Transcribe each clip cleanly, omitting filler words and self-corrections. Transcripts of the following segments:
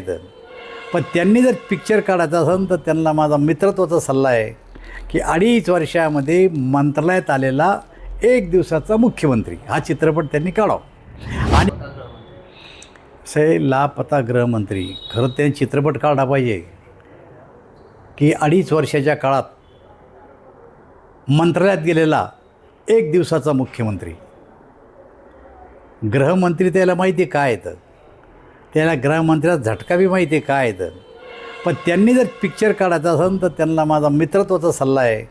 आहेत. पण त्यांनी जर पिक्चर काढायचा असेल तर त्यांना माझा मित्रत्वाचा सल्ला आहे की 2.5 वर्षामध्ये मंत्रालयात आलेला 1 दिवसाचा मुख्यमंत्री हा चित्रपट त्यांनी काढावा. आणि से लापता गृहमंत्री खरं त्यांनी चित्रपट काढला पाहिजे की 2.5 वर्षाच्या काळात मंत्रालयात गेलेला 1 दिवसाचा मुख्यमंत्री. गृहमंत्री त्याला माहिती आहे काय येतं, त्याला गृहमंत्र्याचा झटका बी माहिती आहे काय येतं. पण त्यांनी जर पिक्चर काढायचा असेल तर त्यांना माझा मित्रत्वाचा सल्ला आहे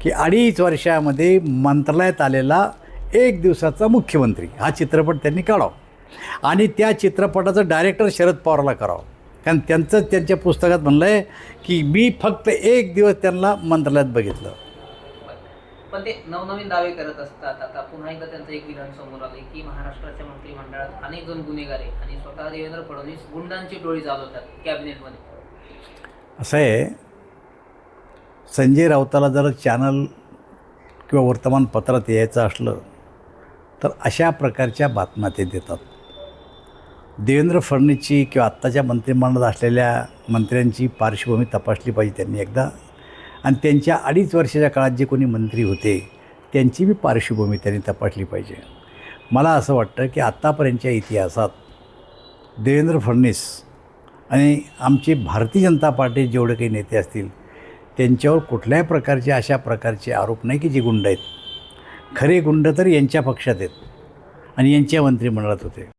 की 2.5 वर्षामध्ये मंत्रालयात आलेला 1 दिवसाचा मुख्यमंत्री हा चित्रपट त्यांनी काढावा. आणि त्या चित्रपटाचं डायरेक्टर शरद पवारला करावं, कारण त्यांच्या पुस्तकात म्हणलं आहे की मी फक्त 1 दिवस त्यांना मंत्रालयात बघितलं. पण ते नवनवीन दावे करत असतात. आता पुन्हा एकदा त्यांचं एक विधान समोर आले की महाराष्ट्राच्या मंत्रिमंडळात अनेक जण गुन्हेगार आहे आणि स्वतः देवेंद्र फडणवीस गुंडांची टोळी चालवतात कॅबिनेटमध्ये. असं आहे, संजय राऊताला जर चॅनल किंवा वर्तमानपत्रात यायचं असलं तर अशा प्रकारच्या बातम्या ते देतात. देवेंद्र फडणवीसची किंवा आत्ताच्या मंत्रिमंडळात असलेल्या मंत्र्यांची पार्श्वभूमी तपासली पाहिजे त्यांनी एकदा, आणि त्यांच्या 2.5 वर्षाच्या काळात जे कोणी मंत्री होते त्यांची बी पार्श्वभूमी त्यांनी तपासली पाहिजे. मला असं वाटतं की आत्तापर्यंतच्या इतिहासात देवेंद्र फडणवीस आणि आमचे भारतीय जनता पार्टी जेवढे काही नेते असतील त्यांच्यावर कुठल्याही प्रकारचे अशा प्रकारचे आरोप नाही की जे गुंड आहेत. खरे गुंड तर यांच्या पक्षात आहेत आणि यांच्या मंत्रिमंडळात होते.